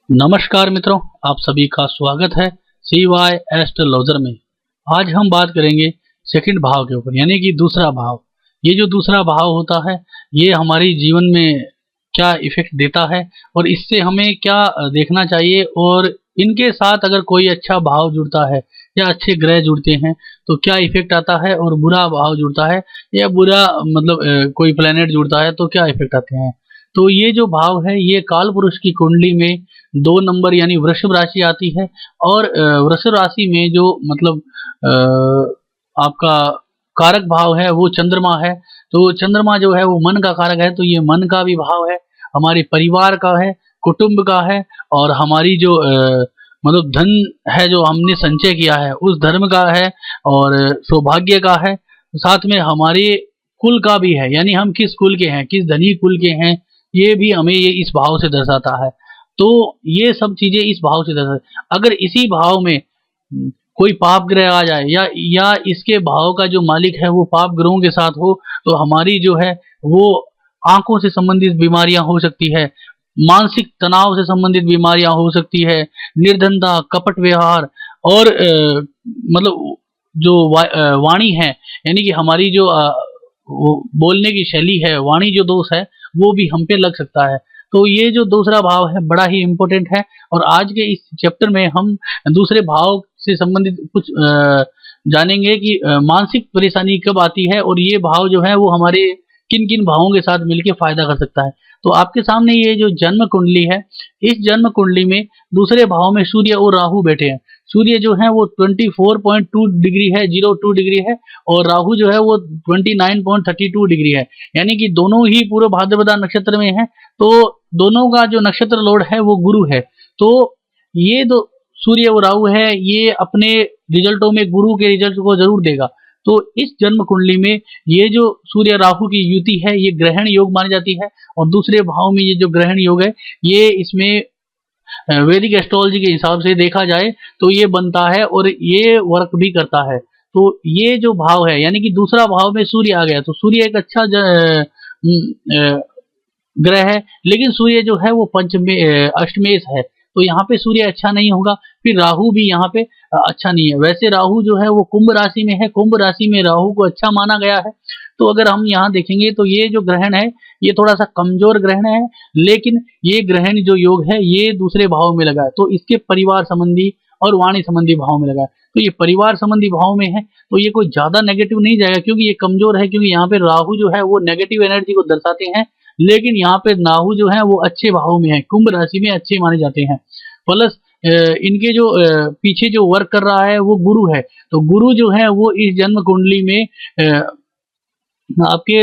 नमस्कार मित्रों, आप सभी का स्वागत है CY एस्ट्रोलॉजर में। आज हम बात करेंगे सेकंड भाव के ऊपर, यानी कि दूसरा भाव। ये जो दूसरा भाव होता है, ये हमारी जीवन में क्या इफेक्ट देता है और इससे हमें क्या देखना चाहिए, और इनके साथ अगर कोई अच्छा भाव जुड़ता है या अच्छे ग्रह जुड़ते हैं तो क्या इफेक्ट आता है, और बुरा भाव जुड़ता है या बुरा मतलब कोई प्लेनेट जुड़ता है तो क्या इफेक्ट आते हैं। तो ये जो भाव है, ये काल पुरुष की कुंडली में 2 नंबर यानी वृषभ राशि आती है। और वृषभ राशि में जो मतलब आपका कारक भाव है वो चंद्रमा है। तो चंद्रमा जो है वो मन का कारक है, तो ये मन का भी भाव है, हमारे परिवार का है, कुटुंब का है, और हमारी जो मतलब धन है जो हमने संचय किया है उस धर्म का है, और सौभाग्य का है। साथ में हमारे कुल का भी है, यानी हम किस कुल के हैं, किस धनी कुल के हैं, ये भी हमें ये इस भाव से दर्शाता है। तो ये सब चीजें इस भाव से दर्शाती। अगर इसी भाव में कोई पाप ग्रह आ जाए या इसके भाव का जो मालिक है वो पाप ग्रहों के साथ हो, तो हमारी जो है वो आंखों से संबंधित बीमारियां हो सकती है, मानसिक तनाव से संबंधित बीमारियां हो सकती है, निर्धनता, कपट व्यवहार, और मतलब जो वाणी है, यानी कि हमारी जो वो बोलने की शैली है, वाणी जो दोष है वो भी हम पे लग सकता है। तो ये जो दूसरा भाव है बड़ा ही इम्पोर्टेंट है, और आज के इस चैप्टर में हम दूसरे भाव से संबंधित कुछ जानेंगे कि मानसिक परेशानी कब आती है, और ये भाव जो है वो हमारे किन किन भावों के साथ मिलकर फायदा कर सकता है। तो आपके सामने ये जो जन्म कुंडली है, इस जन्म कुंडली में दूसरे भाव में सूर्य और राहु बैठे हैं। सूर्य जो है वो 24.2 डिग्री है, 02 डिग्री है, और राहु जो है वो 29.32 डिग्री है, यानी कि दोनों ही पूर्व भाद्रपदा नक्षत्र में है। तो दोनों का जो नक्षत्र लॉर्ड है वो गुरु है। तो ये दो सूर्य और राहु है, ये अपने रिजल्टों में गुरु के रिजल्ट को जरूर देगा। तो इस जन्म कुंडली में ये जो सूर्य राहु की युति है ये ग्रहण योग मानी जाती है, और दूसरे भाव में ये जो ग्रहण योग है ये इसमें वैदिक एस्ट्रोलॉजी के हिसाब से देखा जाए तो ये बनता है और ये वर्क भी करता है। तो ये जो भाव है, यानी कि दूसरा भाव में सूर्य आ गया, तो सूर्य एक अच्छा ग्रह है, लेकिन सूर्य जो है वो अष्टमेश है, तो यहाँ पे सूर्य अच्छा नहीं होगा। फिर राहु भी यहाँ पे अच्छा नहीं है। वैसे राहु जो है वो कुंभ राशि में है, कुंभ राशि में राहु को अच्छा माना गया है। तो अगर हम यहाँ देखेंगे तो ये जो ग्रहण है ये थोड़ा सा कमजोर ग्रहण है, लेकिन ये ग्रहण जो योग है ये दूसरे भाव में लगा है, तो इसके परिवार संबंधी और वाणी संबंधी भाव में लगा है। तो ये परिवार संबंधी भाव में है, तो ये कोई ज्यादा नेगेटिव नहीं जाएगा, क्योंकि ये कमजोर है, क्योंकि यहाँ पे राहु जो है वो नेगेटिव एनर्जी को दर्शाते हैं, लेकिन यहाँ पे राहु जो है वो अच्छे भाव में है, कुंभ राशि में अच्छे माने जाते हैं। प्लस इनके जो पीछे जो वर्क कर रहा है वो गुरु है, तो गुरु जो है वो इस जन्म कुंडली में आपके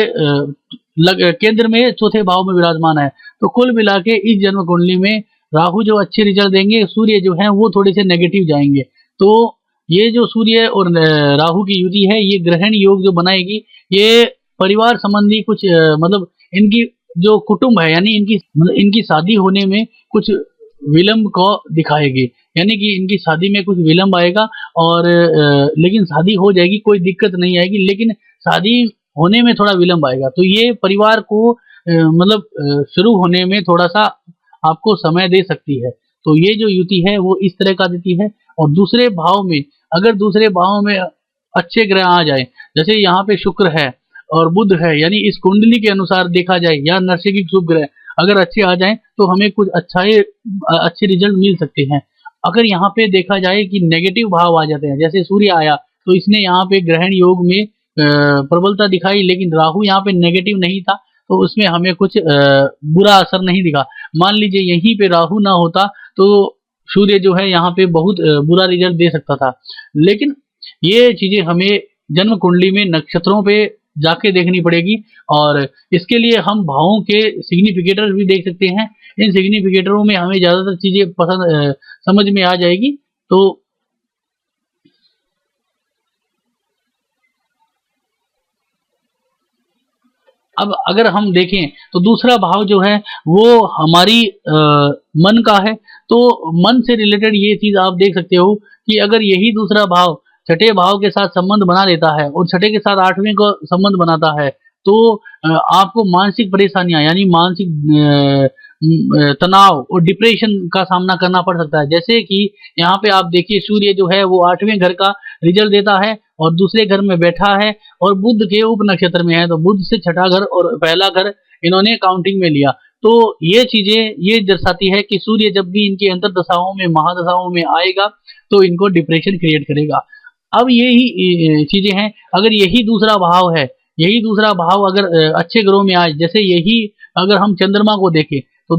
केंद्र में चौथे भाव में विराजमान है। तो कुल मिला के इस जन्म कुंडली में राहु जो अच्छे रिजल्ट देंगे, सूर्य जो है वो थोड़े से नेगेटिव जाएंगे। तो ये जो सूर्य और राहु की युति है ये ग्रहण योग जो बनाएगी, ये परिवार संबंधी कुछ मतलब इनकी जो कुटुंब है, यानी इनकी शादी होने में कुछ विलंब को दिखाएगी, यानी कि इनकी शादी में कुछ विलंब आएगा, और लेकिन शादी हो जाएगी, कोई दिक्कत नहीं आएगी, लेकिन शादी होने में थोड़ा विलंब आएगा। तो ये परिवार को मतलब शुरू होने में थोड़ा सा आपको समय दे सकती है। तो ये जो युति है वो इस तरह का देती है। और दूसरे भाव में, अगर दूसरे भाव में अच्छे ग्रह आ जाए, जैसे यहाँ पे शुक्र है और बुध है, यानी इस कुंडली के अनुसार देखा जाए, या नैसर्गिक शुभ ग्रह अगर अच्छे आ जाएं तो हमें कुछ अच्छे रिजल्ट मिल सकते हैं। अगर यहाँ पे देखा जाए कि नेगेटिव भाव आ जाते हैं, जैसे सूर्य आया तो इसने यहाँ पे ग्रहण योग में प्रबलता दिखाई, लेकिन राहु यहाँ पे नेगेटिव नहीं था, तो उसमें हमें कुछ बुरा असर नहीं दिखा। मान लीजिए यहीं पे राहु ना होता तो सूर्य जो है यहाँ पे बहुत बुरा रिजल्ट दे सकता था। लेकिन ये चीजें हमें जन्म कुंडली में नक्षत्रों पे जाके देखनी पड़ेगी, और इसके लिए हम भावों के सिग्निफिकेटर भी देख सकते हैं। इन सिग्निफिकेटरों में हमें ज्यादातर चीजें पसंद समझ में आ जाएगी। तो अब अगर हम देखें तो दूसरा भाव जो है वो हमारी मन का है। तो मन से रिलेटेड ये चीज आप देख सकते हो कि अगर यही दूसरा भाव छठे भाव के साथ संबंध बना लेता है और छठे के साथ आठवें को संबंध बनाता है, तो आपको मानसिक परेशानियां, यानी मानसिक तनाव और डिप्रेशन का सामना करना पड़ सकता है। जैसे कि यहाँ पे आप देखिए सूर्य जो है वो 8वें घर का रिजल्ट देता है और दूसरे घर में बैठा है और बुध के उप नक्षत्र में है, तो बुध से छठा घर और पहला घर इन्होंने काउंटिंग में लिया। तो ये चीजें ये दर्शाती है कि सूर्य जब भी इनकी अंतर दशाओं में महादशाओं में आएगा तो इनको डिप्रेशन क्रिएट करेगा। अब यही चीजें हैं, अगर यही दूसरा भाव है, यही दूसरा भाव अगर अच्छे ग्रहों में आए, जैसे यही अगर हम चंद्रमा को देखें तो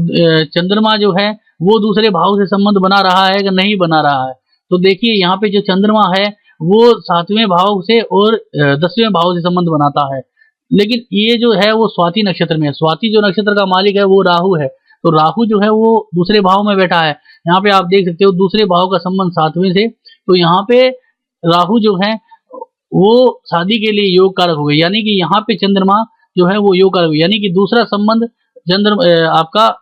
चंद्रमा जो है वो दूसरे भाव से संबंध बना रहा है कि नहीं बना रहा है। तो देखिए यहाँ पे जो चंद्रमा है वो 7वें भाव से और 10वें भाव से संबंध बनाता है, लेकिन ये जो है वो स्वाति नक्षत्र में है। स्वाति जो नक्षत्र का मालिक है वो राहु है, तो राहु जो है वो दूसरे भाव में बैठा है। यहाँ पे आप देख सकते हो दूसरे भाव का संबंध 7वें से, तो यहाँ पे राहु जो है वो शादी के लिए योग कारक हो गए, यानी कि यहाँ पे चंद्रमा जो है वो योग कारक, यानी कि दूसरा संबंध आपका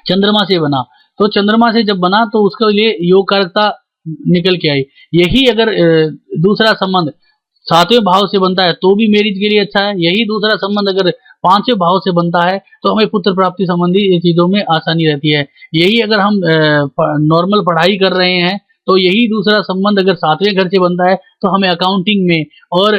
चंद्रमा से बना, तो चंद्रमा से जब बना तो उसके लिए योग कारकता निकल के आई। यही अगर दूसरा संबंध 7वें भाव से बनता है तो भी मैरिज के लिए अच्छा है। यही दूसरा संबंध अगर 5वें भाव से बनता है तो हमें पुत्र प्राप्ति संबंधी चीजों में आसानी रहती है। यही अगर हम नॉर्मल पढ़ाई कर रहे हैं तो यही दूसरा संबंध अगर 7वें घर से बनता है तो हमें अकाउंटिंग में और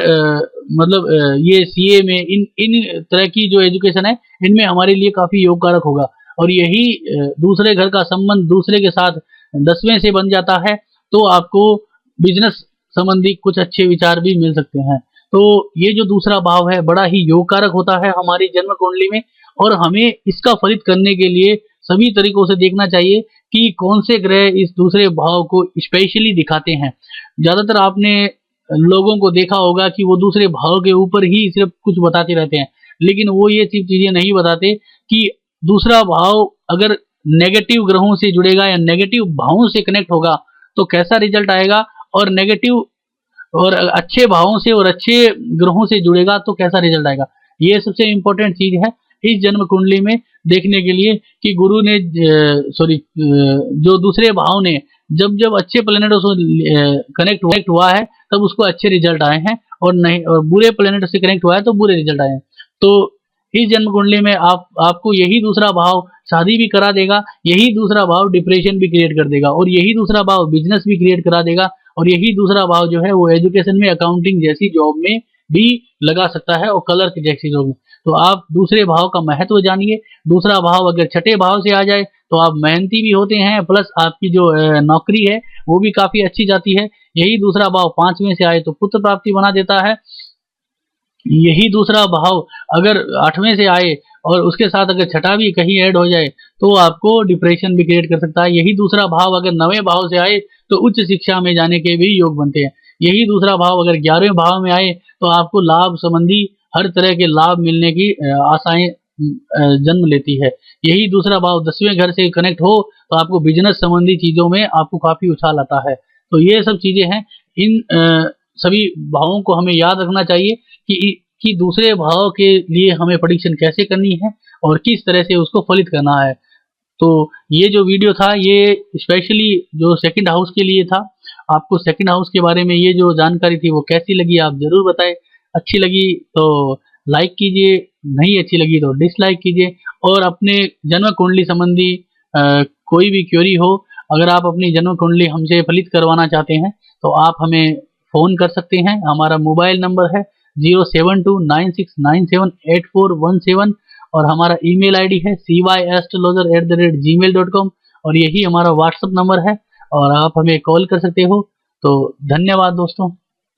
मतलब ये सीए में इन तरह की जो एजुकेशन है इनमें हमारे लिए काफी योगकारक होगा। और यही दूसरे घर का संबंध दूसरे के साथ 10वें से बन जाता है तो आपको बिजनेस संबंधी कुछ अच्छे विचार भी मिल सकते हैं। तो ये जो दूसरा भाव है बड़ा ही योगकारक होता है हमारी जन्म कुंडली में, और हमें इसका फलित करने के लिए सभी तरीकों से देखना चाहिए कि कौन से ग्रह इस दूसरे भाव को स्पेशली दिखाते हैं। ज्यादातर आपने लोगों को देखा होगा कि वो दूसरे भाव के ऊपर ही सिर्फ कुछ बताते रहते हैं, लेकिन वो ये चीजें नहीं बताते कि दूसरा भाव अगर नेगेटिव ग्रहों से जुड़ेगा या नेगेटिव भावों से कनेक्ट होगा तो कैसा रिजल्ट आएगा, और नेगेटिव और अच्छे भावों से और अच्छे ग्रहों से जुड़ेगा तो कैसा रिजल्ट आएगा। ये सबसे इंपॉर्टेंट चीज है इस जन्म कुंडली में देखने के लिए कि गुरु ने जो दूसरे भाव ने जब जब अच्छे प्लेनेटों से कनेक्ट हुआ है तब उसको अच्छे रिजल्ट आए हैं, और नहीं और बुरे प्लेनेट से कनेक्ट हुआ है तो बुरे रिजल्ट आए हैं। तो इस जन्म कुंडली में आपको यही दूसरा भाव शादी भी करा देगा, यही दूसरा भाव डिप्रेशन भी क्रिएट कर देगा, और यही दूसरा भाव बिजनेस भी क्रिएट करा देगा, और यही दूसरा भाव जो है वो एजुकेशन में अकाउंटिंग जैसी जॉब में भी लगा सकता है और कलर जैसी जॉब में। तो आप दूसरे भाव का महत्व जानिए। दूसरा भाव अगर छठे भाव से आ जाए तो आप मेहनती भी होते हैं, प्लस आपकी जो नौकरी है वो भी काफी अच्छी जाती है। यही दूसरा भाव 5वें से आए तो पुत्र प्राप्ति बना देता है। यही दूसरा भाव अगर 8वें से आए और उसके साथ अगर छठा भी कहीं ऐड हो जाए तो आपको डिप्रेशन भी क्रिएट कर सकता है। यही दूसरा भाव अगर 9वें भाव से आए तो उच्च शिक्षा में जाने के भी योग बनते हैं। यही दूसरा भाव अगर 11वें भाव में आए तो आपको लाभ संबंधी हर तरह के लाभ मिलने की आशाएं जन्म लेती है। यही दूसरा भाव 10वें घर से कनेक्ट हो तो आपको बिजनेस संबंधी चीजों में आपको काफी उछाल आता है। तो ये सब चीजें हैं, इन सभी भावों को हमें याद रखना चाहिए कि दूसरे भाव के लिए हमें प्रेडिक्शन कैसे करनी है और किस तरह से उसको फलित करना है। तो ये जो वीडियो था ये स्पेशली जो सेकंड हाउस के लिए था। आपको सेकंड हाउस के बारे में ये जो जानकारी थी वो कैसी लगी आप जरूर बताएं। अच्छी लगी तो लाइक कीजिए, नहीं अच्छी लगी तो डिसलाइक कीजिए, और अपने जन्म कुंडली संबंधी कोई भी क्वेरी हो, अगर आप अपनी जन्म कुंडली हमसे फलित करवाना चाहते हैं तो आप हमें फ़ोन कर सकते हैं। हमारा मोबाइल नंबर है 07296978417 और हमारा ईमेल आईडी है cyastrologer@gmail.com, और यही हमारा व्हाट्सएप नंबर है और आप हमें कॉल कर सकते हो। तो धन्यवाद दोस्तों।